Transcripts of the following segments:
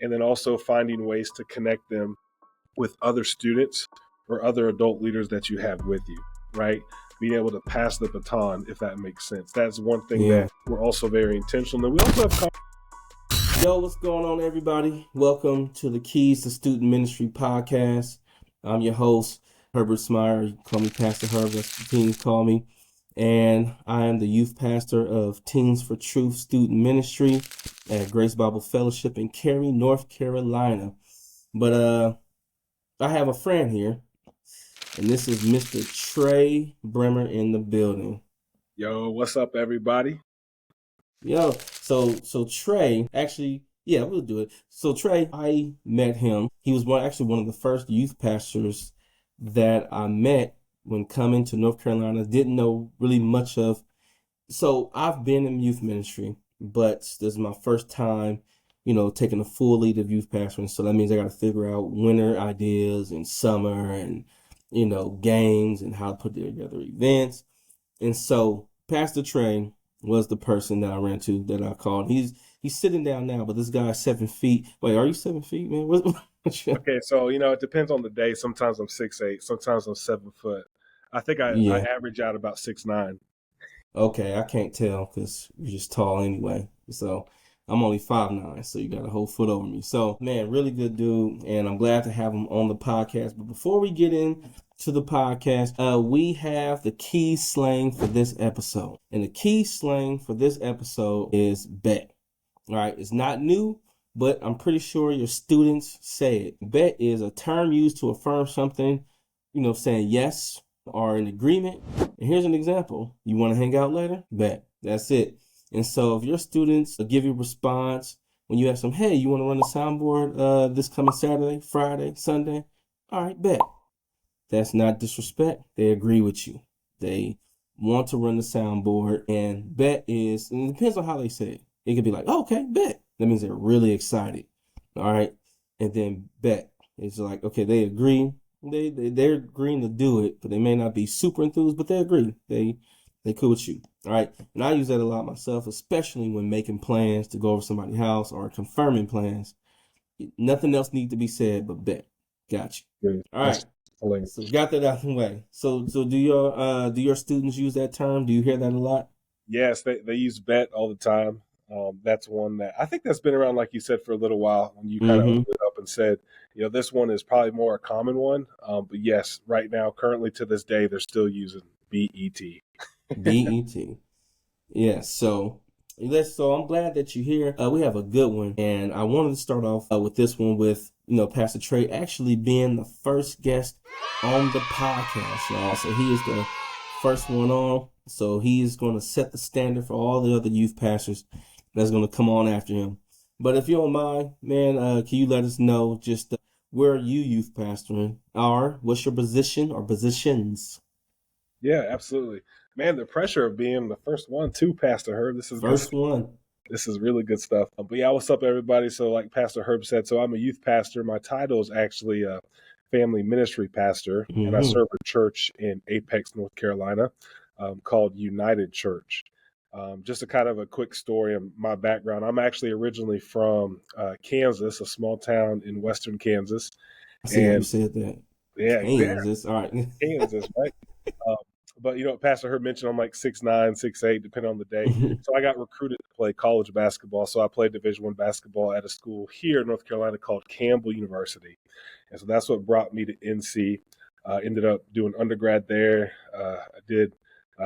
and then also finding ways to connect them with other students or other adult leaders that you have with you, right? Being able to pass the baton, if that makes sense. That's one thing Yeah. that we're also very intentional. And we also have Yo, what's going on, everybody? Welcome to the Keys to Student Ministry podcast. I'm your host, Herbert Smyer. You can call me Pastor Herb, that's what the teens call me. And I am the youth pastor of Teens for Truth Student Ministry at Grace Bible Fellowship in Cary, North Carolina. But I have a friend here, and this is Mr. Trae Bremmer in the building. Yo, what's up, everybody? Yo, so Trae, actually, yeah, we'll do it. So Trae, I met him. He was one of the first youth pastors that I met when coming to North Carolina. Didn't know really much of. So I've been in youth ministry, but this is my first time, taking a full lead of youth pastoring. So that means I got to figure out winter ideas and summer and, games and how to put together events. And so Pastor Trae was the person that I ran to, that I called. He's sitting down now, but this guy's 7 feet. Wait, are you 7 feet, man? Okay, so it depends on the day. Sometimes I'm 6'8", sometimes I'm 7 foot. I think I Yeah. average out about 6'9". Okay, I can't tell because you're just tall anyway. So I'm only 5'9", so you got a whole foot over me. So, man, really good dude, and I'm glad to have him on the podcast. But before we get into the podcast, we have the key slang for this episode. And the key slang for this episode is bet. All right, it's not new, but I'm pretty sure your students say it. Bet is a term used to affirm something, saying yes or an agreement. And here's an example. You want to hang out later? Bet. That's it. And so if your students give you a response when you ask them, hey, you want to run the soundboard this coming Saturday, Friday, Sunday? All right, bet. That's not disrespect. They agree with you. They want to run the soundboard, and bet is, and it depends on how they say it. It could be like, oh, okay, bet. That means they're really excited. All right. And then bet. It's like, okay, they agree. They're agreeing to do it, but they may not be super enthused, but they agree. They cool with you. All right. And I use that a lot myself, especially when making plans to go over somebody's house or confirming plans. Nothing else needs to be said but bet. Got you. Good. All right. So got that out of the way. So do your students use that term? Do you hear that a lot? Yes, they use bet all the time. That's one that I think that's been around, like you said, for a little while. When you kind of opened it up and said, this one is probably more a common one. But yes, right now, currently to this day, they're still using BET. BET. Yeah. So I'm glad that you're here. We have a good one, and I wanted to start off with this one with Pastor Trae actually being the first guest on the podcast, y'all. So he is the first one on. So he is going to set the standard for all the other youth pastors that's going to come on after him. But if you don't mind, man, can you let us know just where you youth pastoring are? What's your position or positions? Yeah, absolutely. Man, the pressure of being the first one too, Pastor Herb. This is First one. This is really good stuff. But yeah, what's up, everybody? So like Pastor Herb said, so I'm a youth pastor. My title is actually a family ministry pastor, and I serve a church in Apex, North Carolina, called United Church. Just a kind of a quick story of my background. I'm actually originally from Kansas, a small town in western Kansas. I see how you said that. Yeah, Kansas. All right. Kansas, right? Um, but Pastor Herb mentioned I'm like 6'9", 6'8", depending on the day. So I got recruited to play college basketball. So I played Division I basketball at a school here in North Carolina called Campbell University, and so that's what brought me to NC. Ended up doing undergrad there. I did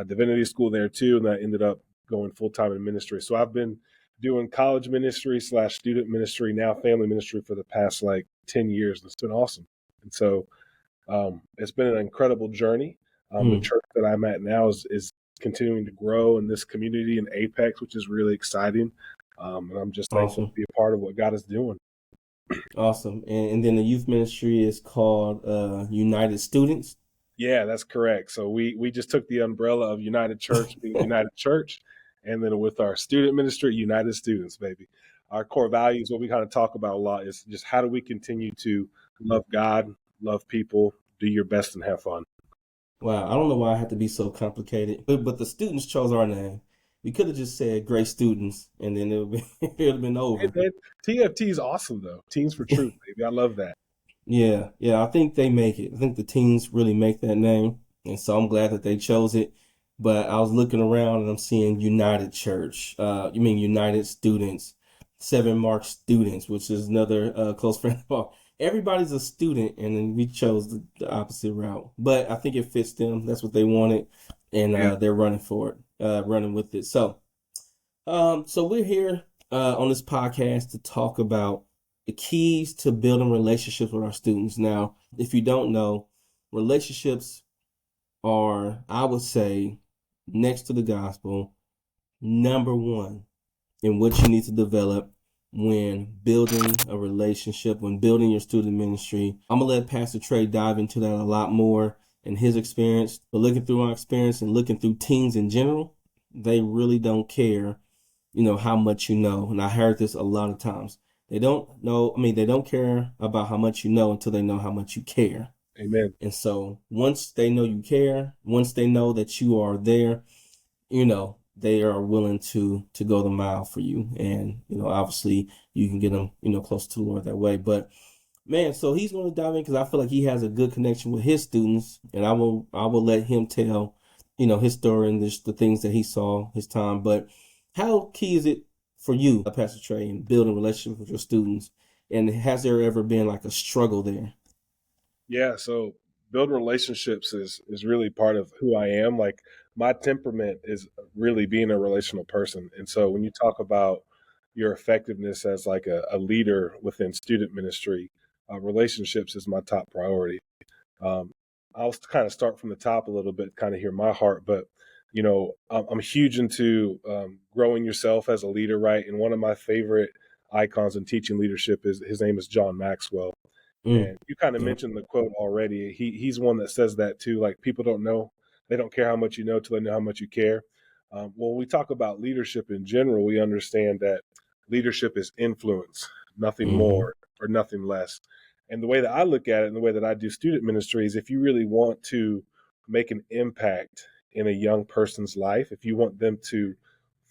divinity school there too, and I ended up going full time in ministry. So I've been doing college ministry / student ministry, now family ministry for the past like 10 years. And it's been awesome. And so it's been an incredible journey. The church that I'm at now is continuing to grow in this community in Apex, which is really exciting. And I'm just thankful to be a part of what God is doing. Awesome. And then the youth ministry is called United Students. Yeah, that's correct. So we just took the umbrella of United Church being United Church, and then with our student ministry, United Students, baby. Our core values, what we kind of talk about a lot, is just how do we continue to love God, love people, do your best, and have fun. Wow, I don't know why I have to be so complicated, but the students chose our name, We could have just said great students, and then it would have been Hey, over. man, TFT is awesome though. Teams for Truth, baby. I love that. Yeah, yeah, I think they make it. I think the teens really make that name, and so I'm glad that they chose it. But I was looking around and I'm seeing United Church. You mean United Students, Seven Mark Students, which is another close friend of ours. Everybody's a student, and then we chose the opposite route. But I think it fits them. That's what they wanted, and Yeah. they're running for it, running with it. So we're here on this podcast to talk about the keys to building relationships with our students. Now, if you don't know, relationships are, I would say, next to the gospel, number one in what you need to develop when building a relationship, when building your student ministry. I'm gonna let Pastor Trae dive into that a lot more in his experience. But looking through our experience and looking through teens in general, they really don't care how much you know. And I heard this a lot of times. They don't know, I mean, they don't care about how much you know until they know how much you care. Amen. And so once they know you care, once they know that you are there, they are willing to go the mile for you. And, obviously you can get them, close to the Lord that way. But man, so he's going to dive in because I feel like he has a good connection with his students, and I will let him tell, his story and just the things that he saw his time. But how key is it for you, Pastor Trae, in building relationships with your students? And has there ever been like a struggle there? Yeah. So building relationships is really part of who I am. Like my temperament is really being a relational person. And so when you talk about your effectiveness as like a leader within student ministry, relationships is my top priority. Um, I'll kind of start from the top a little bit, kind of hear my heart, but I'm huge into growing yourself as a leader, right? And one of my favorite icons in teaching leadership is his name is John Maxwell. Mm, And you kind of yeah. mentioned the quote already. He's one that says that too. Like people don't know, they don't care how much you know till they know how much you care. Well, when we talk about leadership in general, we understand that leadership is influence, nothing Mm-hmm. more or nothing less. And the way that I look at it and the way that I do student ministry is if you really want to make an impact in a young person's life, if you want them to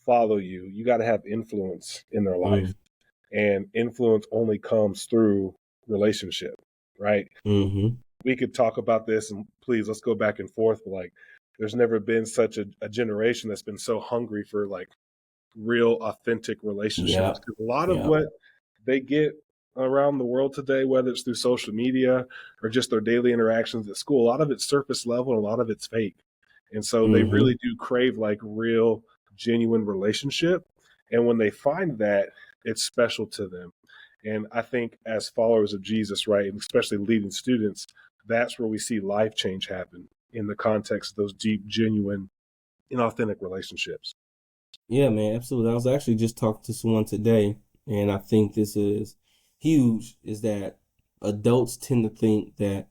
follow you, you got to have influence in their life. Mm, And influence only comes through relationship, right? mm-hmm. We could talk about this and please let's go back and forth, but like there's never been such a generation that's been so hungry for like real authentic relationships, Yep. because a lot of Yep. what they get around the world today, whether it's through social media or just their daily interactions at school, a lot of it's surface level and a lot of it's fake. And so they Mm-hmm. really do crave like real genuine relationship, and when they find that, it's special to them. And I think as followers of Jesus, right, and especially leading students, that's where we see life change happen in the context of those deep, genuine, and authentic relationships. Yeah, man, absolutely. I was actually just talking to someone today, and I think this is huge, is that adults tend to think that,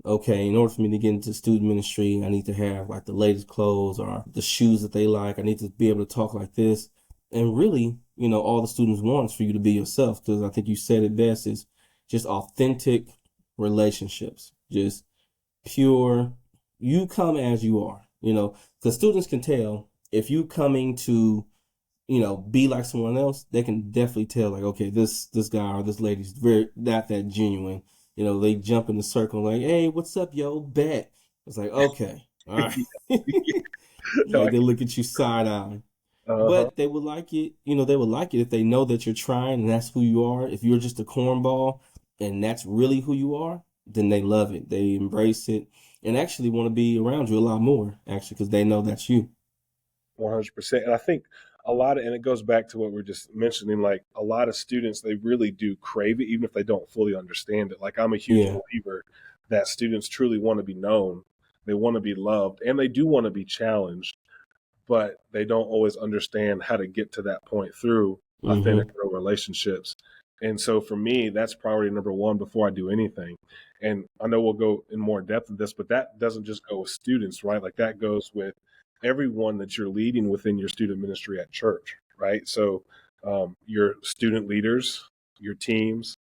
okay, in order for me to get into student ministry, I need to have like the latest clothes or the shoes that they like. I need to be able to talk like this. And really, all the students want is for you to be yourself, because I think you said it best, is just authentic relationships, just pure, you come as you are, because students can tell if you coming to be like someone else. They can definitely tell, like, okay, this guy or this lady's very not that genuine. They jump in the circle like, hey, what's up, yo, bet. It's like, okay, all right. No, Like they look at you side eye. uh-huh. But they would like it, they would like it if they know that you're trying and that's who you are. If you're just a cornball and that's really who you are, then they love it. They embrace it and actually want to be around you a lot more, actually, because they know that's you. 100%. And I think and it goes back to what we are just mentioning, like a lot of students, they really do crave it, even if they don't fully understand it. Like I'm a huge Yeah. believer that students truly want to be known, they want to be loved, and they do want to be challenged, but they don't always understand how to get to that point through authentic Mm-hmm. real relationships. And so for me, that's priority number one before I do anything. And I know we'll go in more depth of this, but that doesn't just go with students, right? Like that goes with everyone that you're leading within your student ministry at church, right? So your student leaders, your teams,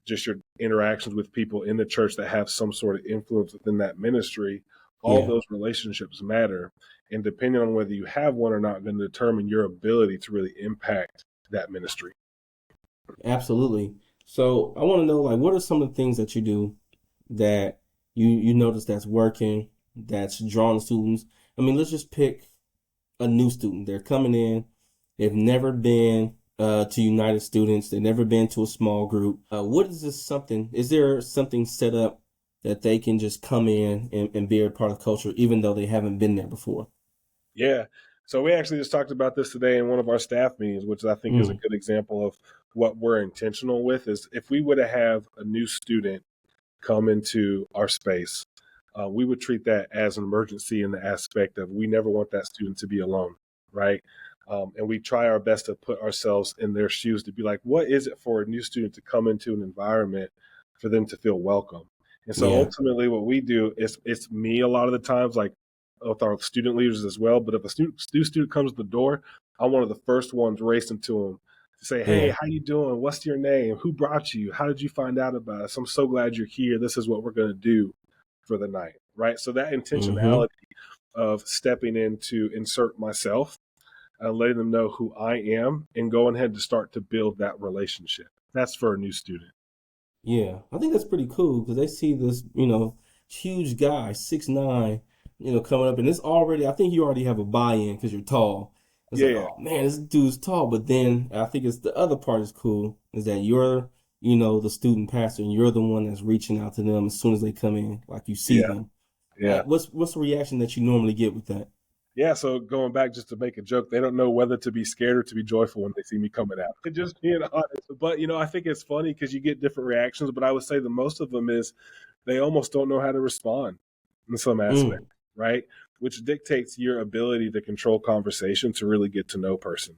just your interactions with people in the church that have some sort of influence within that ministry, All Yeah, those relationships matter. And depending on whether you have one or not, going to determine your ability to really impact that ministry. absolutely. So I want to know, like, what are some of the things that you do that you notice that's working, that's drawing students? I mean, let's just pick a new student. They're coming in. They've never been to United Students. They've never been to a small group. What is this something? Is there something set up that they can just come in and be a part of culture, even though they haven't been there before? Yeah. So we actually just talked about this today in one of our staff meetings, which I think is a Mm, good example of what we're intentional with. Is if we were to have a new student come into our space, we would treat that as an emergency in the aspect of we never want that student to be alone, right? And we try our best to put ourselves in their shoes to be like, what is it for a new student to come into an environment for them to feel welcome? And so yeah, ultimately, what we do is it's me a lot of the times, like with our student leaders as well. But if a new student comes to the door, I'm one of the first ones racing to them to say, "Hey, yeah. how you doing? What's your name? Who brought you? How did you find out about us? I'm so glad you're here. This is what we're going to do for the night." Right? So that Mm-hmm. intentionality of stepping in to insert myself and letting them know who I am and going ahead to start to build that relationship. That's for a new student. Yeah, I think that's pretty cool because they see this, huge guy, 6'9", coming up, and it's already. I think you already have a buy-in because you're tall. It's like, Yeah, oh man, this dude's tall. But then I think it's the other part is cool is that you're, the student pastor, and you're the one that's reaching out to them as soon as they come in, like you see yeah, them. yeah. What's the reaction that you normally get with that? Yeah, so going back just to make a joke, they don't know whether to be scared or to be joyful when they see me coming out. Just being honest. But I think it's funny because you get different reactions. But I would say the most of them is they almost don't know how to respond in some aspect, Mm, right? Which dictates your ability to control conversation to really get to know person.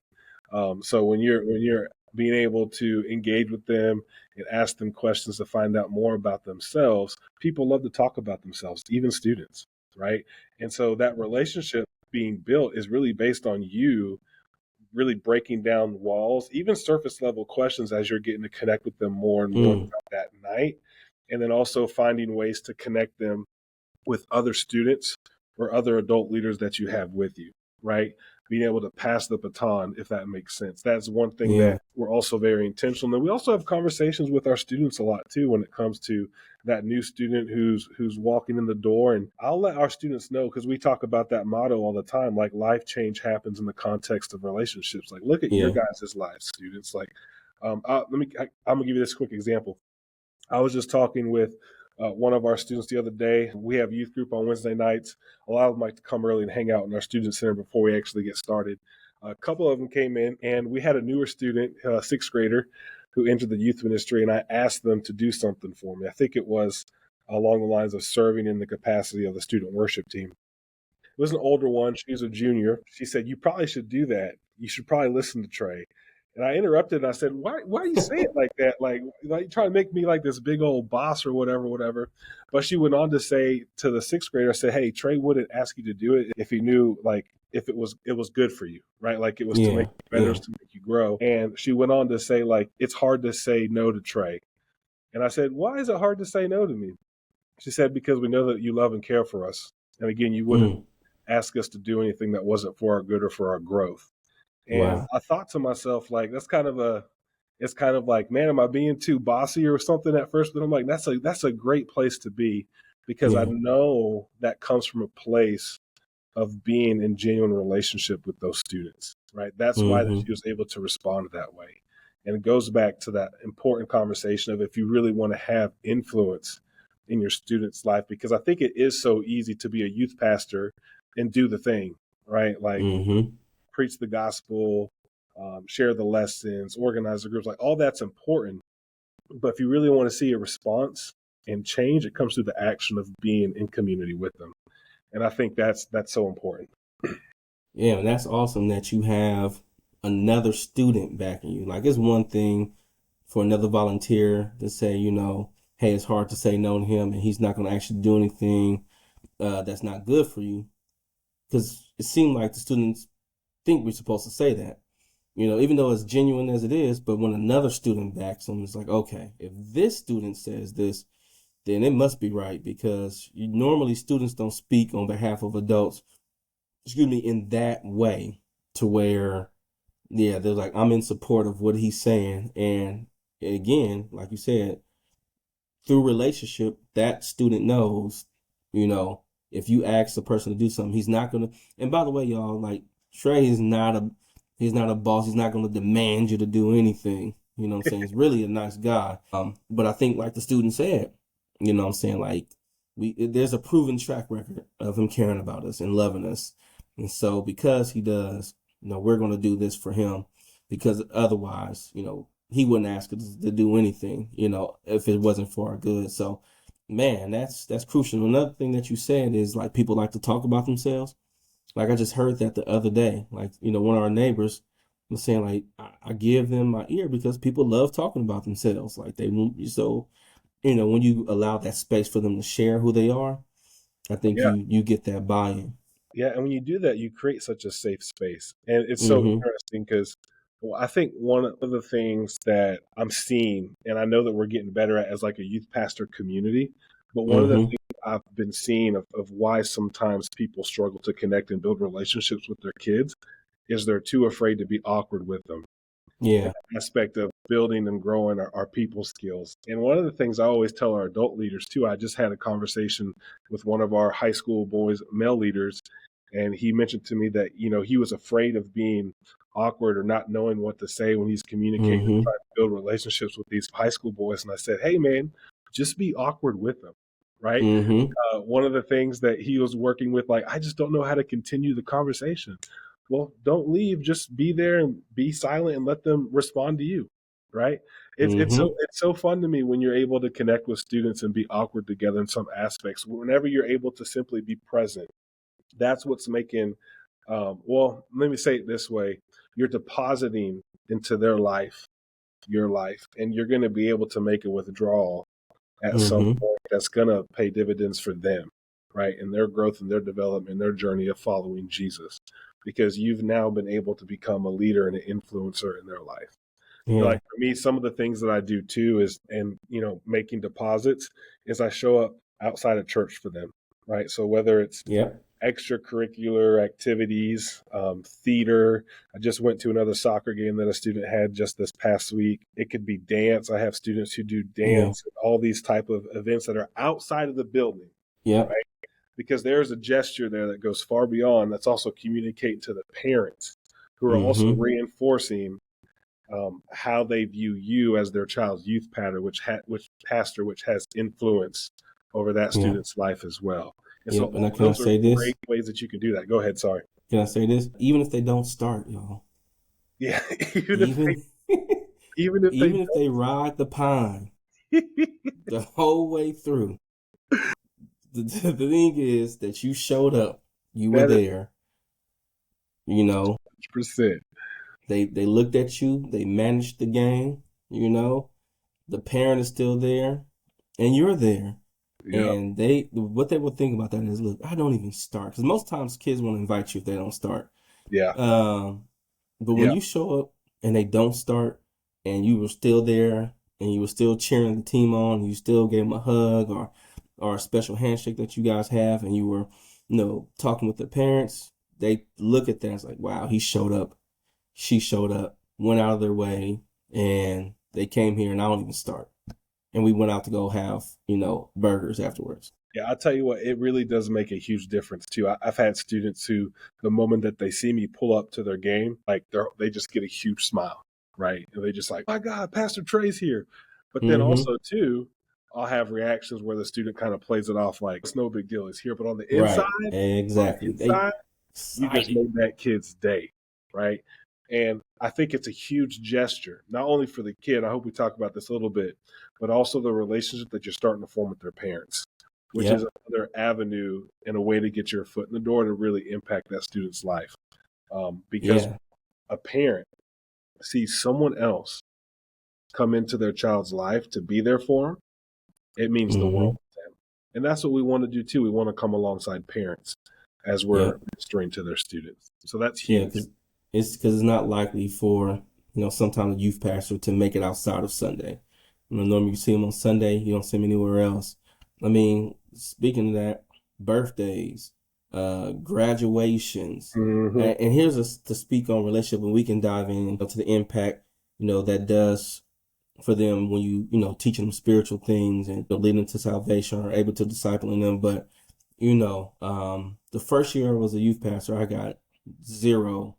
So when you're being able to engage with them and ask them questions to find out more about themselves, people love to talk about themselves, even students, right? And so that relationship being built is really based on you really breaking down walls, even surface level questions as you're getting to connect with them more and more mm, throughout that night. And then also finding ways to connect them with other students or other adult leaders that you have with you, right? Being able to pass the baton, if that makes sense. That's one thing that yeah, we're also very intentional. And we also have conversations with our students a lot too when it comes to that new student who's walking in the door. And I'll let our students know because we talk about that motto all the time, like life change happens in the context of relationships. Like look at your yeah. guys' lives, students. Like I'm gonna give you this quick example. I was just talking with one of our students the other day. We have youth group on Wednesday nights. A lot of them like to come early and hang out in our student center before we actually get started. A couple of them came in, and we had a newer student, sixth grader, who entered the youth ministry, and I asked them to do something for me. I think it was along the lines of serving in the capacity of the student worship team. It was an older one. She was a junior. She said, "You probably should do that. You should probably listen to Trae." And I interrupted and I said, why are you saying it like that? Like you trying to make me like this big old boss or whatever, whatever. But she went on to say to the sixth grader, I said, "Hey, Trae wouldn't ask you to do it if he knew like if it was good for you, right? Like it was to make Yeah, you better, it yeah. was to make you grow." And she went on to say, like, it's hard to say no to Trae. And I said, "Why is it hard to say no to me?" She said, "Because we know that you love and care for us. And again, you wouldn't Mm, ask us to do anything that wasn't for our good or for our growth." And wow. I thought to myself, like, it's kind of like, man, am I being too bossy or something at first? But I'm like, that's a great place to be because I Yeah. know that comes from a place of being in genuine relationship with those students, right? That's why that Mm-hmm. she was able to respond that way. And it goes back to that important conversation of if you really want to have influence in your student's life, because I think it is so easy to be a youth pastor and do the thing, right? Like Mm-hmm. preach the gospel, share the lessons, organize the groups, like all that's important. But if you really want to see a response and change, it comes through the action of being in community with them. And I think that's so important. Yeah, and that's awesome that you have another student backing you. Like it's one thing for another volunteer to say, hey, it's hard to say no to him, and he's not going to actually do anything that's not good for you. Because it seemed like the students think we're supposed to say that, even though it's genuine as it is. But when another student backs them, it's like, okay, if this student says this, then it must be right because normally students don't speak on behalf of adults, excuse me, in that way to where, yeah, they're like, I'm in support of what he's saying. And again, like you said, through relationship, that student knows, you know, if you ask the person to do something, he's not gonna. And by the way, y'all, like Trae is not a, he's not a boss. He's not gonna demand you to do anything. You know what I'm saying? He's really a nice guy. But I think, like the student said, you know what I'm saying, like there's a proven track record of him caring about us and loving us, and so because he does, you know, we're gonna do this for him because otherwise, you know, he wouldn't ask us to do anything, you know, if it wasn't for our good. So, man, that's crucial. Another thing that you said is like people like to talk about themselves. Like I just heard that the other day. Like, you know, one of our neighbors was saying like I give them my ear because people love talking about themselves. Like they so, you know, when you allow that space for them to share who they are, I think Yeah. you get that buy-in. Yeah, and when you do that, you create such a safe space. And it's so Mm-hmm. interesting because I think one of the things that I'm seeing, and I know that we're getting better at as like a youth pastor community, but one of the Mm-hmm. things I've been seeing of why sometimes people struggle to connect and build relationships with their kids is they're too afraid to be awkward with them, and Yeah. the aspect of building and growing our people skills. And one of the things I always tell our adult leaders too, I just had a conversation with one of our high school boys, male leaders, and he mentioned to me that, you know, he was afraid of being awkward or not knowing what to say when he's communicating and Mm-hmm. trying to build relationships with these high school boys. And I said, hey, man, just be awkward with them. Right. Mm-hmm. One of the things that he was working with, like, I just don't know how to continue the conversation. Well, don't leave. Just be there and be silent and let them respond to you. Right. Mm-hmm. It's so fun to me when you're able to connect with students and be awkward together in some aspects. Whenever you're able to simply be present, that's what's making. Well, let me say it this way: you're depositing into their life, your life, and you're going to be able to make a withdrawal at some Mm-hmm. point that's going to pay dividends for them, right? In their growth and their development, their journey of following Jesus, because you've now been able to become a leader and an influencer in their life. Like Yeah. for me, some of the things that I do too is, and you know, making deposits is I show up outside of church for them, right? So whether it's Yep. extracurricular activities, theater. I just went to another soccer game that a student had just this past week. It could be dance. I have students who do Yeah. dance, all these type of events that are outside of the building, Yep. right? Because there's a gesture there that goes far beyond. That's also communicating to the parents who are also Mm-hmm. reinforcing how they view you as their child's youth pattern, which pastor, which has influence over that Yeah. student's life as well. And so Yep. And all I, of can I those are say great this? ways that you can do that. Go ahead. Sorry. Can I say this? Even if they don't start, y'all, Yeah. even if they even even if they even if they ride the pine don't. the whole way through, the thing is that you showed up, you were That is there. You know, 100%. they looked at you, they managed the game. You know, the parent is still there, and you're there. Yeah. And they, what they would think about that is, look, I don't even start because most times kids won't invite you if they don't start. Yeah. Um, But when Yeah. you show up and they don't start, and you were still there, and you were still cheering the team on, you still gave them a hug or a special handshake that you guys have, and you were, you know, talking with the parents, they look at that and it's like, wow, he showed up, she showed up, went out of their way, and they came here, and I don't even start, and we went out to go have, you know, burgers afterwards. Yeah, I'll tell you what, it really does make a huge difference too. I've had students who, the moment that they see me pull up to their game, like they just get a huge smile, right? And they just like, my God, Pastor Trey's here. But then Mm-hmm. also too, I'll have reactions where the student kind of plays it off like it's no big deal, he's here. But Right. on the Exactly. They inside, you just excited. made that kid's day, right? And I think it's a huge gesture, not only for the kid. I hope we talk about this a little bit, but also the relationship that you're starting to form with their parents, which is Yep. another avenue and a way to get your foot in the door to really impact that student's life. Because Yeah. a parent sees someone else come into their child's life to be there for them, it means the world Mm-hmm. to them. And that's what we want to do too. We want to come alongside parents as we're Yep. ministering to their students. So that's Yeah, huge. because it's not likely for, you know, sometimes a youth pastor to make it outside of Sunday. You know, normally you see them on Sunday, you don't see them anywhere else. I mean, speaking of that, birthdays, graduations, Hmm. and here's us to speak on relationship, and we can dive in to the impact that does for them when teaching them spiritual things and leading them to salvation or able to discipling them. But the first year I was a youth pastor, I got zero.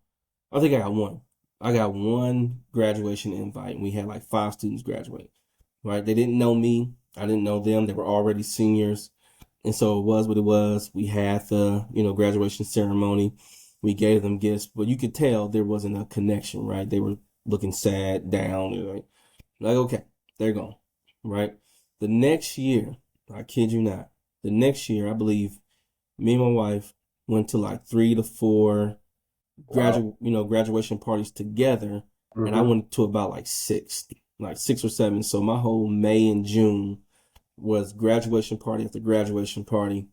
I think I got one. I got one graduation invite, and we had like 5 students graduate. Right? They didn't know me. I didn't know them. They were already seniors. And so it was what it was. We had the, graduation ceremony. We gave them gifts, but you could tell there wasn't a connection, right? They were looking sad, down, like okay, they're gone, right? The next year, I kid you not, the next year, I believe me and my wife went to like 3 to 4 Wow. graduation parties together, and I Hmm. went to about like 6 or 7. So my whole May and June was graduation party after graduation party.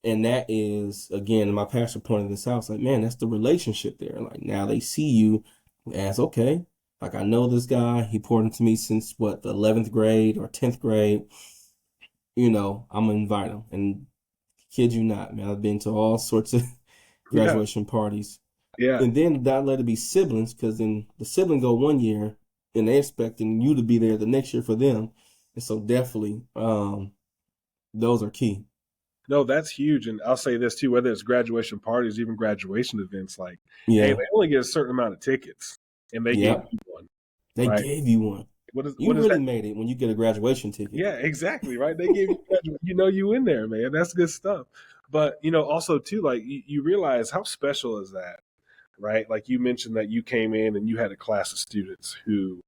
And that is, again, my pastor pointed this out. It's like, man, that's the relationship there. Like now they see you as okay. Like I know this guy. He poured into me since what, the 11th grade or 10th grade. I'm gonna invite him. And kid you not, man, I've been to all sorts of Yeah. graduation parties. Yeah. And then that let it be siblings, because then the sibling go one year and they expecting you to be there the next year for them. And so definitely, those are key. No, that's huge. And I'll say this too, whether it's graduation parties, even graduation events, like, hey, Yeah. they only get a certain amount of tickets and they gave Yep. you one, They right? gave you one. You What is really that? made it when you get a graduation ticket. Yeah, exactly, right? They gave you, you in there, man. That's good stuff. But, also too, like you realize how special is that, right? Like you mentioned that you came in and you had a class of students who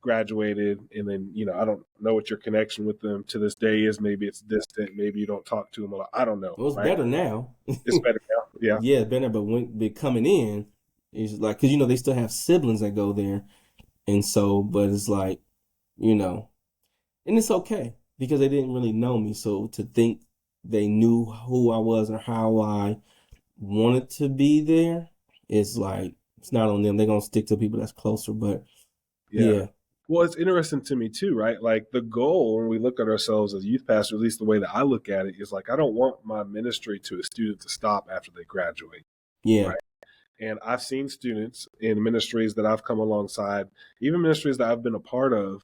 graduated, and then I don't know what your connection with them to this day is. Maybe it's distant, maybe you don't talk to them a lot. I don't know, It was right? better now. It's better now. Yeah. Yeah, better. But when they coming in, it's like, because they still have siblings that go there, and so, but it's like, you know, and it's okay because they didn't really know me. So to think they knew who I was or how I wanted to be there is like, it's not on them. They're gonna stick to people that's closer. But Yeah. yeah, Well, it's interesting to me too, right? Like the goal when we look at ourselves as youth pastors, at least the way that I look at it, is like I don't want my ministry to a student to stop after they graduate, yeah, right? And I've seen students in ministries that I've come alongside, even ministries that I've been a part of,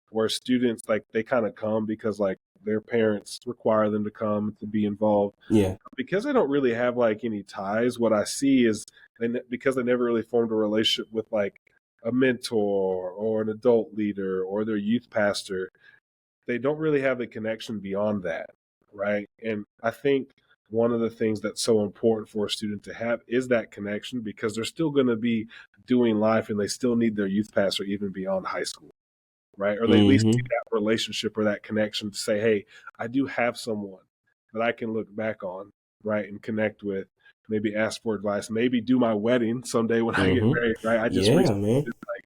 where students like they kind of come because like their parents require them to come to be involved yeah, because they don't really have like any ties. What I see is because they never really formed a relationship with like a mentor or an adult leader or their youth pastor, they don't really have the connection beyond that, right? And I think one of the things that's so important for a student to have is that connection because they're still going to be doing life and they still need their youth pastor even beyond high school, right? Or they at least need mm-hmm, that relationship or that connection to say, hey, I do have someone that I can look back on, right, and connect with, maybe ask for advice, maybe do my wedding someday when I get mm-hmm. married, right? I just Yeah, recently man. did like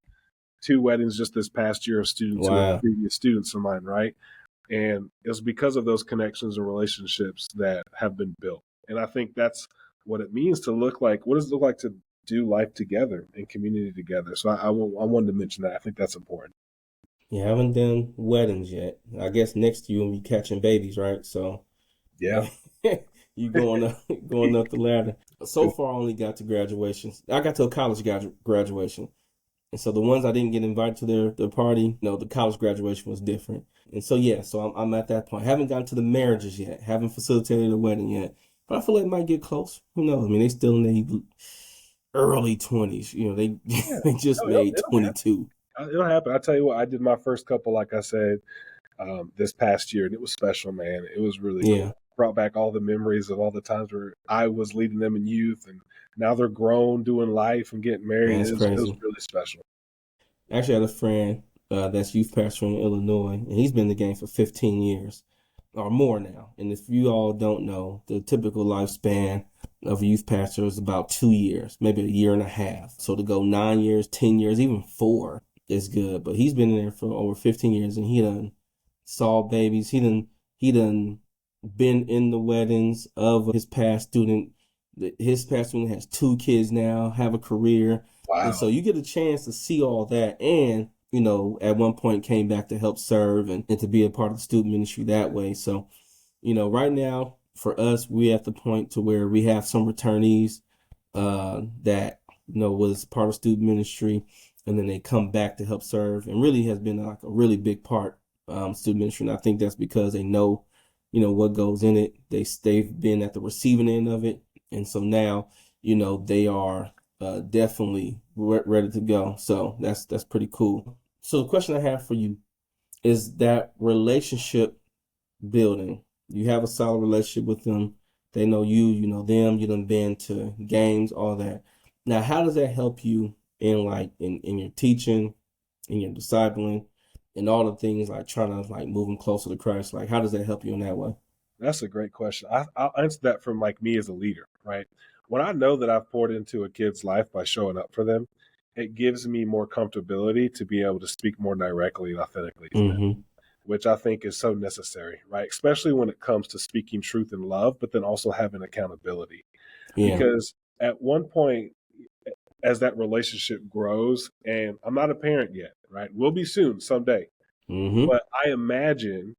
2 weddings just this past year of students who are Wow. previous students of mine, right? And it's because of those connections and relationships that have been built. And I think that's what it means to look like. What does it look like to do life together and community together? So I wanted to mention that. I think that's important. You haven't done weddings yet. I guess next year you'll be catching babies, right? So Yeah. you going up, going up the ladder. So far, I only got to graduation. I got to a college graduation, and so the ones I didn't get invited to their party, no, the college graduation was different. And so yeah, so I'm at that point. Haven't gotten to the marriages yet. Haven't facilitated a wedding yet, but I feel like it might get close. Who knows? I mean, they still in their early 20s. They Yeah. they just No, made it'll happen. 22. It'll happen. I tell you what, I did my first couple, like I said, this past year, and it was special, man. It was really cool. Yeah, Brought back all the memories of all the times where I was leading them in youth, and now they're grown, doing life, and getting married. that's It was crazy. really special. Actually, I had a friend that's youth pastor in Illinois, and he's been in the game for 15 years or more now. And if you all don't know, the typical lifespan of a youth pastor is about 2 years, maybe a year and a half. So to go 9 years, 10 years, even four is good. But he's been in there for over 15 years, and he done saw babies. He done been in the weddings of his past student. His past student has 2 kids now, have a career, and so Wow. you get a chance to see all that. And at one point came back to help serve and to be a part of the student ministry that way. So right now for us, we at the point to where we have some returnees that was part of student ministry, and then they come back to help serve, and really has been like a really big part student ministry. And I think that's because they know, what goes in it. They've been at the receiving end of it, and so now, they are definitely ready to go. So that's pretty cool. So the question I have for you is that relationship building. You have a solid relationship with them. They know you, you know them, you done been to games, all that. Now, how does that help you in in your teaching, in your discipling, and all the things like trying to like move them closer to Christ? Like, how does that help you in that way? That's a great question. I'll answer that from like me as a leader, right? When I know that I've poured into a kid's life by showing up for them, it gives me more comfortability to be able to speak more directly and authentically to them, Mm-hmm. which I think is so necessary, right? Especially when it comes to speaking truth in love, but then also having accountability. Yeah. Because at one point, as that relationship grows, and I'm not a parent yet, right? We'll be soon, someday. Mm-hmm. But I imagine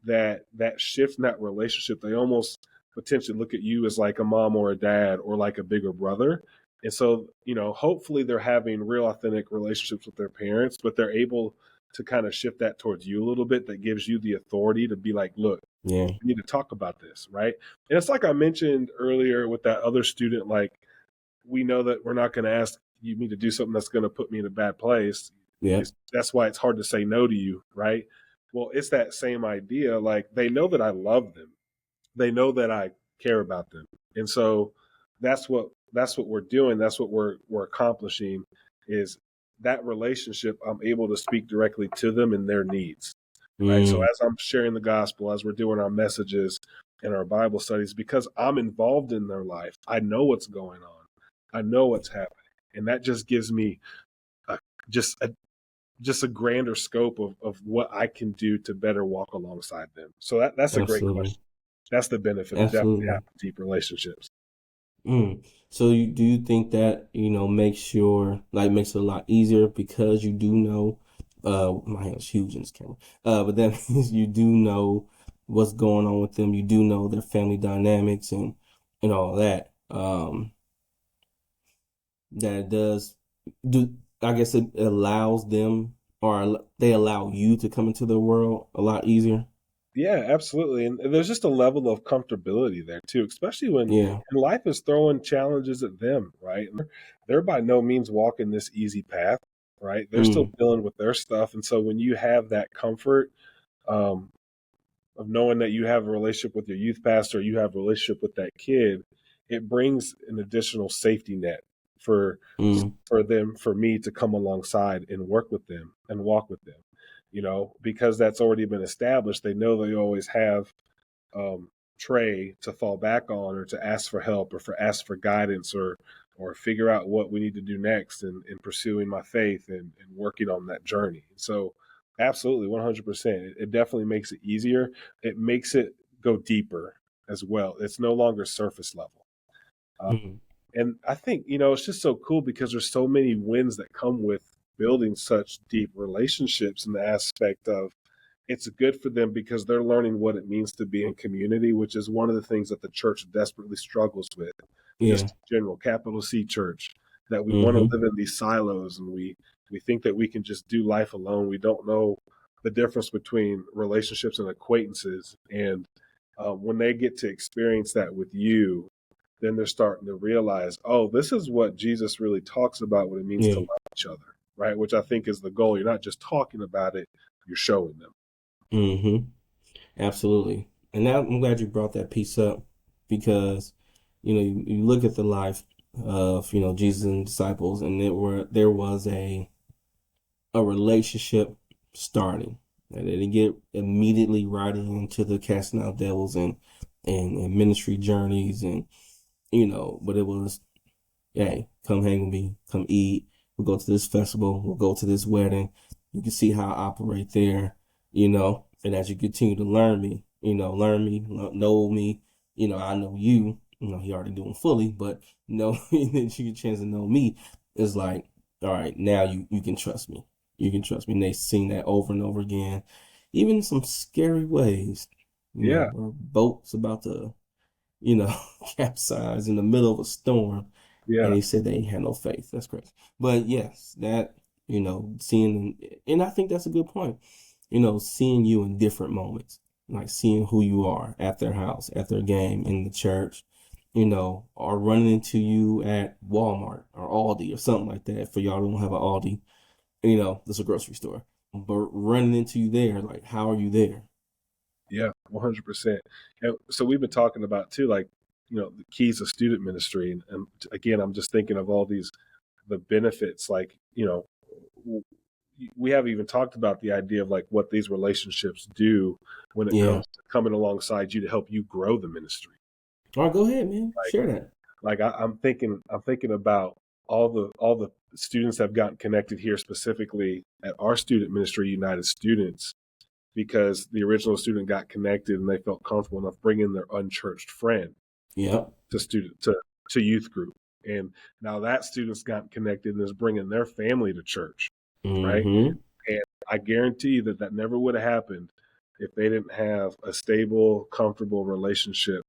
that shift in that relationship, they almost potentially look at you as like a mom or a dad or like a bigger brother. And so, hopefully they're having real authentic relationships with their parents, but they're able to kind of shift that towards you a little bit. That gives you the authority to be like, look, Yeah. we need to talk about this, right? And it's like I mentioned earlier with that other student, like we know that we're not going to ask you me to do something that's going to put me in a bad place. Yeah. That's why it's hard to say no to you, right? Well, it's that same idea. Like they know that I love them. They know that I care about them. And so that's what we're doing. That's what we're accomplishing is that relationship. I'm able to speak directly to them and their needs. Right. So Mm. as I'm sharing the gospel, as we're doing our messages and our Bible studies, because I'm involved in their life, I know what's going on. I know what's happening. And that just gives me a, just a just a grander scope of what I can do to better walk alongside them. So that's a great Absolutely. question. That's the benefit of definitely Absolutely. having deep relationships. Mm. So do you think that, makes it a lot easier because you do know, my hand's huge in this camera. But that means you do know what's going on with them. You do know their family dynamics and all that. That it does do, I guess it allows them, or they allow you to come into their world a lot easier. Yeah, absolutely. And there's just a level of comfortability there too, especially when Yeah. life is throwing challenges at them, right? And they're by no means walking this easy path, right? They're still Mm. dealing with their stuff. And so when you have that comfort, um, of knowing that you have a relationship with your youth pastor, you have a relationship with that kid, it brings an additional safety net for Mm. for me to come alongside and work with them and walk with them. Because that's already been established. They know they always have um, Trae to fall back on or to ask for help or for ask for guidance or figure out what we need to do next in pursuing my faith and working on that journey. So absolutely 100%. It definitely makes it easier. It makes it go deeper as well. It's no longer surface level. Mm. And I think, it's just so cool because there's so many wins that come with building such deep relationships in the aspect of it's good for them because they're learning what it means to be in community, which is one of the things that the church desperately struggles with, Yeah. just general capital C church, that we want to Mm-hmm. live in these silos and we think that we can just do life alone. We don't know the difference between relationships and acquaintances. And when they get to experience that with you, then they're starting to realize, oh, this is what Jesus really talks about what it means to Yeah. love each other, right? Which I think is the goal. You're not just talking about it, you're showing them. Mm-hmm. Absolutely. And now I'm glad you brought that piece up because, you look at the life of, Jesus and disciples, and there was a relationship starting. And they didn't get immediately right into the casting out devils and ministry journeys but it was, hey, come hang with me, come eat. We'll go to this festival. We'll go to this wedding. You can see how I operate there, And as you continue to know me, I know you. He already doing fully, but that you get a chance to know me is like, all right, now you can trust me. You can trust me. And they've seen that over and over again, even some scary ways. Yeah. Or boat's about to, you know, capsize in the middle of a storm. And Yeah. he said they ain't had no faith. That's crazy. But yes, that, seeing, and I think that's a good point, seeing you in different moments, like seeing who you are at their house, at their game, in the church, or running into you at Walmart or Aldi or something like that. For y'all who don't have an Aldi, that's a grocery store. But running into you there, like, how are you there? Yeah. 100%. And so we've been talking about too, like, the keys of student ministry. And again, I'm just thinking of all the benefits, like, we haven't even talked about the idea of like what these relationships do when it Yeah. comes to coming alongside you to help you grow the ministry. All right, go ahead, man. Like, Share that. I'm thinking about all the students that have gotten connected here specifically at our student ministry, United Students, because the original student got connected and they felt comfortable enough bringing their unchurched friend Yep. to youth group, and now that student's gotten connected and is bringing their family to church, right? Mm-hmm. And I guarantee you that never would have happened if they didn't have a stable, comfortable relationship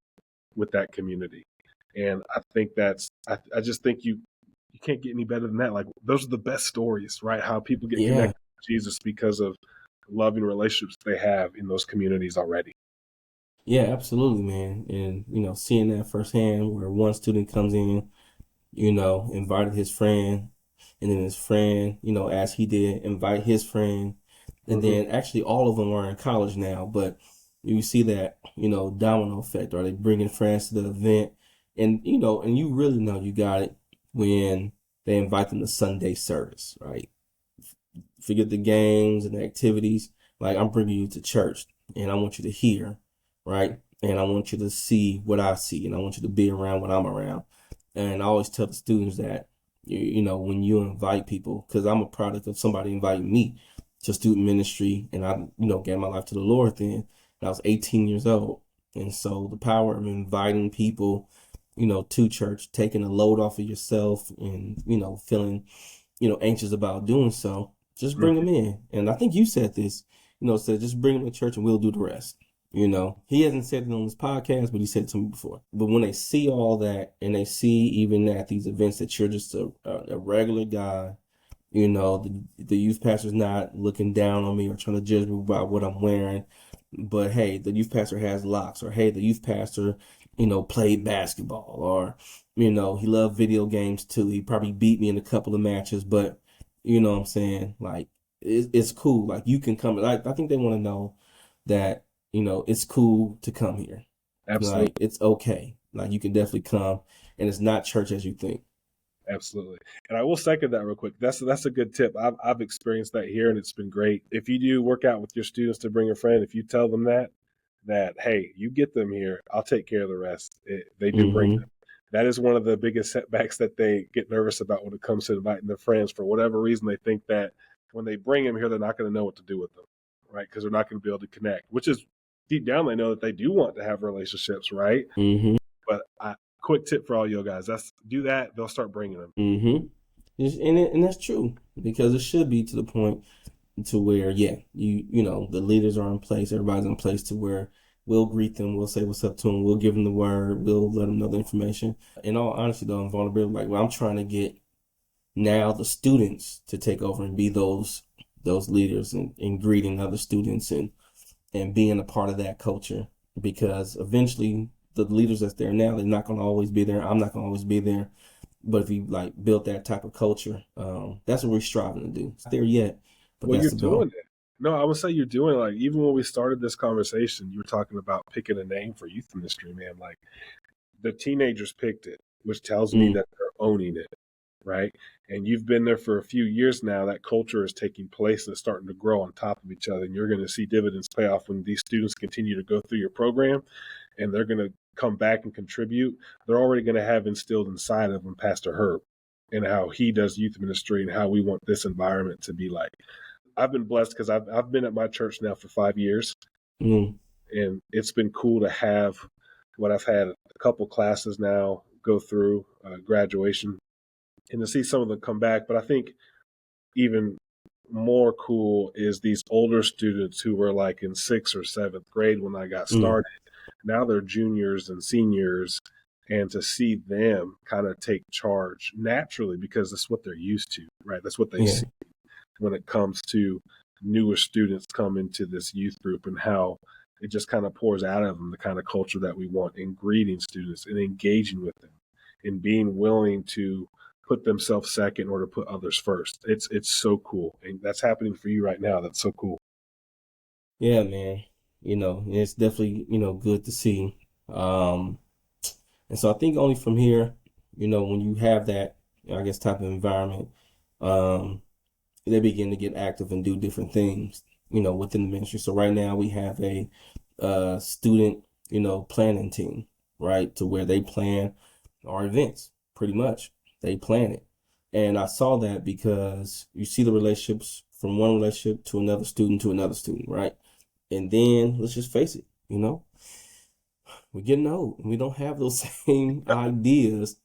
with that community. And I think I just think you can't get any better than that. Like, those are the best stories, right? How people get Yeah. connected to Jesus because of loving relationships they have in those communities already. Yeah, absolutely, man. And, seeing that firsthand where one student comes in, invited his friend, and then his friend, as he did, invite his friend. And Hmm. then actually all of them are in college now, but you see that, domino effect. Are they bringing friends to the event? And, and you really know you got it when they invite them to Sunday service, right? Forget the games and the activities. Like, I'm bringing you to church and I want you to hear, right? And I want you to see what I see and I want you to be around what I'm around. And I always tell the students that, when you invite people, because I'm a product of somebody inviting me to student ministry, and I, gave my life to the Lord then. And I was 18 years old. And so the power of inviting people, to church, taking a load off of yourself and, feeling, anxious about doing so, just bring them in. And I think you said this, said just bring them to church and we'll do the rest. He hasn't said it on this podcast, but he said it to me before. But when they see all that and they see even at these events that you're just a regular guy, the youth pastor's not looking down on me or trying to judge me about what I'm wearing. But hey, the youth pastor has locks, or hey, the youth pastor, played basketball, or, he loved video games too. He probably beat me in a couple of matches, but you know what I'm saying? Like, it's cool. Like, you can come. I think they want to know that, it's cool to come here. Like, Absolutely. it's okay. Like, you can definitely come, and it's not church as you think. Absolutely. And I will second that real quick. That's a good tip. I've experienced that here and it's been great. If you do work out with your students to bring a friend, if you tell them that hey, you get them here, I'll take care of the rest. They do bring Mm-hmm. them. That is one of the biggest setbacks that they get nervous about when it comes to inviting their friends. For whatever reason, they think that when they bring them here, they're not going to know what to do with them, right? Because they're not going to be able to connect. Which is, deep down, they know that they do want to have relationships, right? Mm-hmm. But quick tip for all you guys: that's do that. They'll start bringing them. Mm-hmm. And that's true, because it should be to the point to where, yeah, the leaders are in place, everybody's in place to where we'll greet them, we'll say what's up to them, we'll give them the word, we'll let them know the information. In all honesty, though, in vulnerability, like, well, I'm trying to get now the students to take over and be those leaders, and greeting other students, and being a part of that culture, because eventually the leaders that's there now, they're not going to always be there. I'm not going to always be there. But if you like build that type of culture, that's what we're striving to do. It's not there yet, but Well, that's you're the doing goal. it. No, I would say you're doing it. Like, even when we started this conversation, you were talking about picking a name for youth ministry, man. Like, the teenagers picked it, which tells me Mm, that they're owning it, right? And you've been there for a few years now. That culture is taking place and it's starting to grow on top of each other. And you're going to see dividends pay off when these students continue to go through your program and they're going to come back and contribute. They're already going to have instilled inside of them Pastor Herb and how he does youth ministry and how we want this environment to be like. I've been blessed because I've been at my church now for 5 years, mm, and it's been cool to have what I've had a couple classes now go through graduation, and to see some of them come back. But I think even more cool is these older students who were like in sixth or seventh grade when I got Mm. started. Now they're juniors and seniors, and to see them kind of take charge naturally because that's what they're used to, right? That's what they Yeah. see when it comes to newer students come into this youth group and how it just kind of pours out of them the kind of culture that we want in greeting students and engaging with them and being willing to put themselves second or to put others first. It's so cool. And that's happening for you right now. That's so cool. Yeah, man. It's definitely, good to see. Um, and so I think only from here, when you have that, I guess, type of environment, um, they begin to get active and do different things, within the ministry. So right now we have a student, planning team, right? To where they plan our events, pretty much. They plan it. And I saw that because you see the relationships from one relationship to another student, right? And then let's just face it, we're getting old and we don't have those same ideas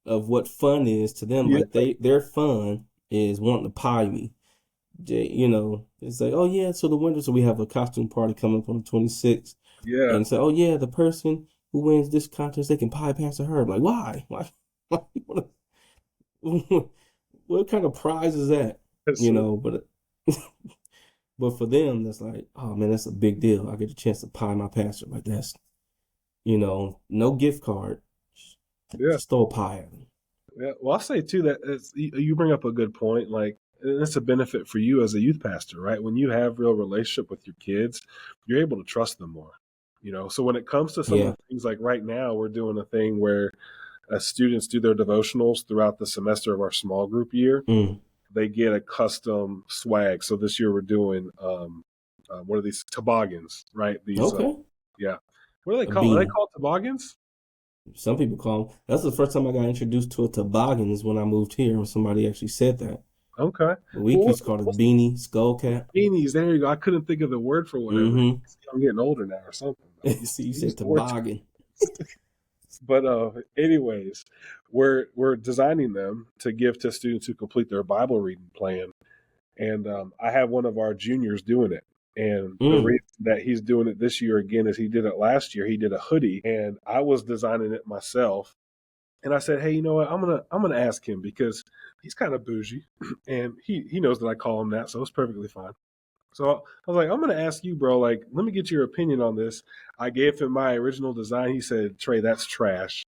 of what fun is to them. Yeah, Like their fun is wanting to pie me. It's like, oh yeah, so the winter, so we have a costume party coming up on the 26th. yeah. And say, oh yeah, the person who wins this contest, they can pie Pastor Herb. Like, why? Why? What kind of prize is that? That's so But but for them, that's like, oh man, that's a big deal. I get a chance to pie my pastor. Like that's, no gift card, yeah. just throw a pie at them. Yeah. Well, I'll say too that you bring up a good point. Like, it's a benefit for you as a youth pastor, right? When you have real relationship with your kids, you're able to trust them more. So when it comes to some of Yeah. the things like right now, we're doing a thing where students do their devotionals throughout the semester of our small group year. Mm. They get a custom swag. So this year we're doing one of these toboggans, right? These, Okay. yeah. What do they A call? Are they beanie. called toboggans? Some people call them. That's the first time I got introduced to a toboggan is when I moved here, when somebody actually said that. Okay. But we Well, used to call it a beanie, skull cap. beanies. There you go. I couldn't think of the word for whatever. Mm-hmm. I'm getting older now or something. See, you I said used the word. toboggan. But anyways, we're designing them to give to students who complete their Bible reading plan. And I have one of our juniors doing it. And the Mm. reason that he's doing it this year again is he did it last year. He did a hoodie, and I was designing it myself. And I said, hey, you know what? I'm gonna ask him because he's kind of bougie, and he knows that I call him that, so it's perfectly fine. So I was like, I'm gonna ask you, bro. Like, let me get your opinion on this. I gave him my original design. He said, Trey, that's trash.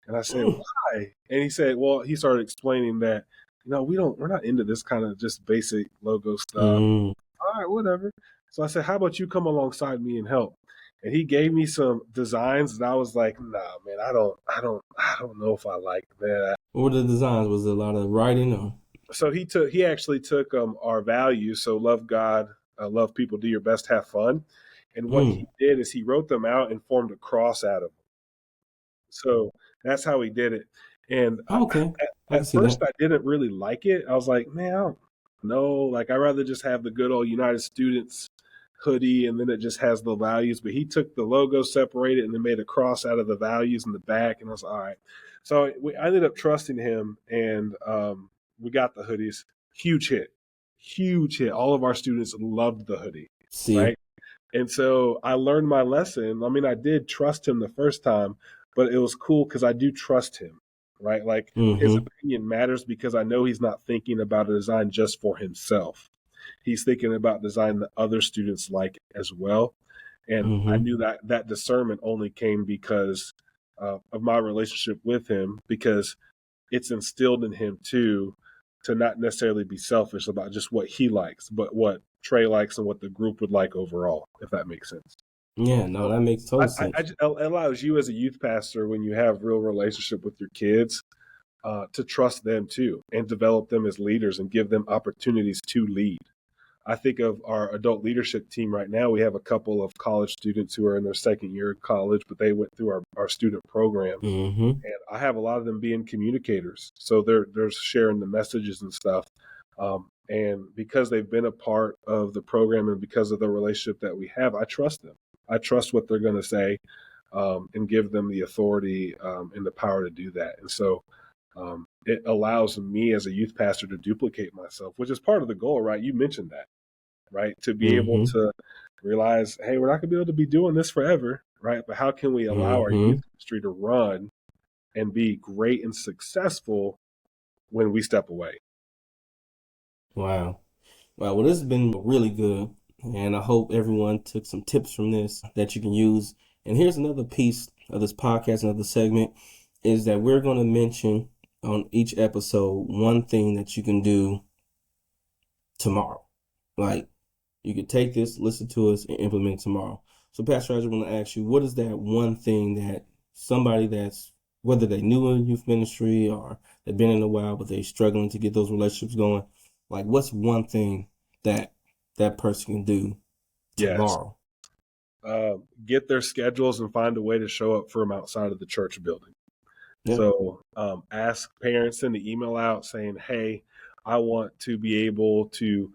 And I said, Mm. why? And he said, well, he started explaining that, we're not into this kind of just basic logo stuff. Mm. All right, whatever. So I said, how about you come alongside me and help? And he gave me some designs, and I was like, nah, man, I don't know if I like that. What were the designs? Was it a lot of writing or? So he actually took our values. So love God, love people, do your best, have fun. And what he Mm. did is he wrote them out and formed a cross out of them. So that's how he did it. And Okay. I can at see first, that. I didn't really like it. I was like, man, I don't know. Like, I'd rather just have the good old United Students hoodie and then it just has the values. But he took the logo, separated, and then made a cross out of the values in the back. And I was like, all right. So I ended up trusting him and we got the hoodies. Huge hit. Huge hit. All of our students loved the hoodie, See. right? And so I learned my lesson. I mean, I did trust him the first time, but it was cool because I do trust him, right? Like his Mm-hmm. opinion matters because I know he's not thinking about a design just for himself. He's thinking about design that other students like as well. And I Mm-hmm. knew that that discernment only came because of my relationship with him, because it's instilled in him too to not necessarily be selfish about just what he likes, but what Trey likes and what the group would like overall, if that makes sense. Yeah, no, So that makes total sense. it allows you as a youth pastor, when you have real relationship with your kids, to trust them too and develop them as leaders and give them opportunities to lead. I think of our adult leadership team right now. We have a couple of college students who are in their second year of college, but they went through our student program. Mm-hmm. And I have a lot of them being communicators. So they're sharing the messages and stuff. And because they've been a part of the program and because of the relationship that we have, I trust them. I trust what they're going to say, and give them the authority and the power to do that. And so it allows me as a youth pastor to duplicate myself, which is part of the goal, right? You mentioned that, right? To be able Mm-hmm. to realize, hey, we're not going to be able to be doing this forever, right? But how can we allow our Mm-hmm. youth ministry to run and be great and successful when we step away? Wow. Wow. Well, this has been really good. And I hope everyone took some tips from this that you can use. And here's another piece of this podcast, another segment, is that we're going to mention on each episode one thing that you can do tomorrow. Like, you could take this, listen to us, and implement it tomorrow. So, Pastor, I just want to ask you, what is that one thing that somebody that's, whether they new in youth ministry or they've been in a while, but they're struggling to get those relationships going, like, what's one thing that that person can do Yes. tomorrow? Get their schedules and find a way to show up for them outside of the church building. Yeah. So ask parents, send the email out saying, hey, I want to be able to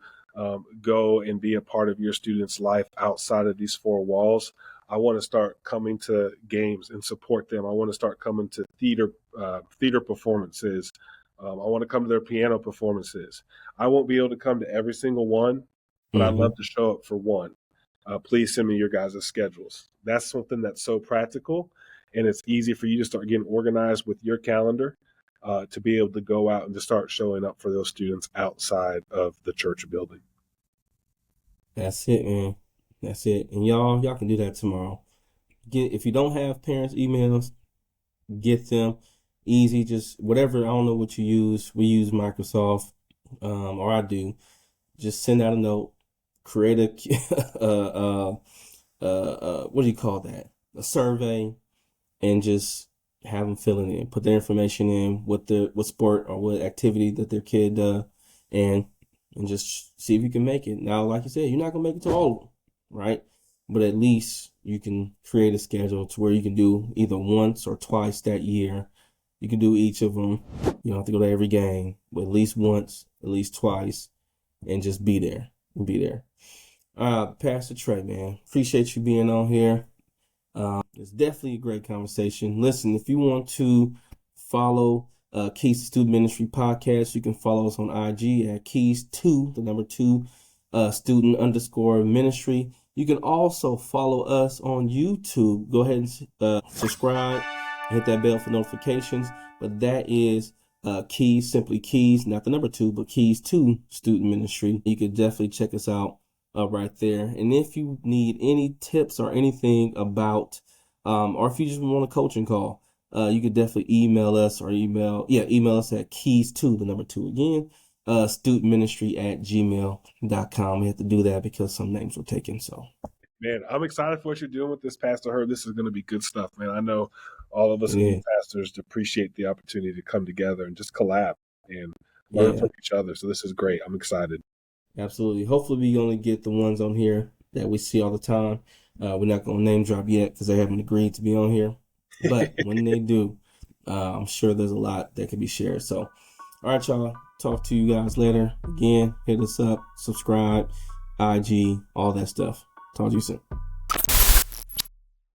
go and be a part of your student's life outside of these four walls. I want to start coming to games and support them. I want to start coming to theater performances. I want to come to their piano performances. I won't be able to come to every single one, but I'd Mm-hmm. love to show up for one. Please send me your guys' schedules. That's something that's so practical, and it's easy for you to start getting organized with your calendar to be able to go out and to start showing up for those students outside of the church building. That's it, man. That's it. And y'all can do that tomorrow. If you don't have parents' emails, get them easy. Just whatever. I don't know what you use. We use Microsoft, or I do. Just send out a note, create a what do you call that? A survey, and just have them fill it in, put their information in, what sport or what activity that their kid does, and just see if you can make it. Now, like you said, you're not gonna make it to all of them, right? But at least you can create a schedule to where you can do either once or twice that year. You can do each of them. You don't have to go to every game, but at least once, at least twice, and just be there. Be there. Pastor Trae, man, appreciate you being on here. It's definitely a great conversation. Listen, if you want to follow Keys to Student Ministry podcast, you can follow us on IG at Keys2, the number 2, student underscore ministry. You can also follow us on YouTube. Go ahead and subscribe, hit that bell for notifications. But that is Keys, simply Keys, not the number 2, but Keys to Student Ministry. You can definitely check us out right there. And if you need any tips or anything about or if you just want a coaching call, you could definitely email us or email us at keys2, the number 2 again, studentministry@gmail.com. We have to do that because some names were taken. So, Man, I'm excited for what you're doing with this, Pastor Herb. This is going to be good stuff, man. I know all of us yeah, youth pastors appreciate the opportunity to come together and just collab and learn yeah, from each other. So this is great. I'm excited. absolutely. Hopefully, we only get the ones on here that we see all the time. We're not going to name drop yet because they haven't agreed to be on here. But when they do, I'm sure there's a lot that can be shared. So, all right, y'all. Talk to you guys later. Again, hit us up, subscribe, IG, all that stuff. Talk to you soon.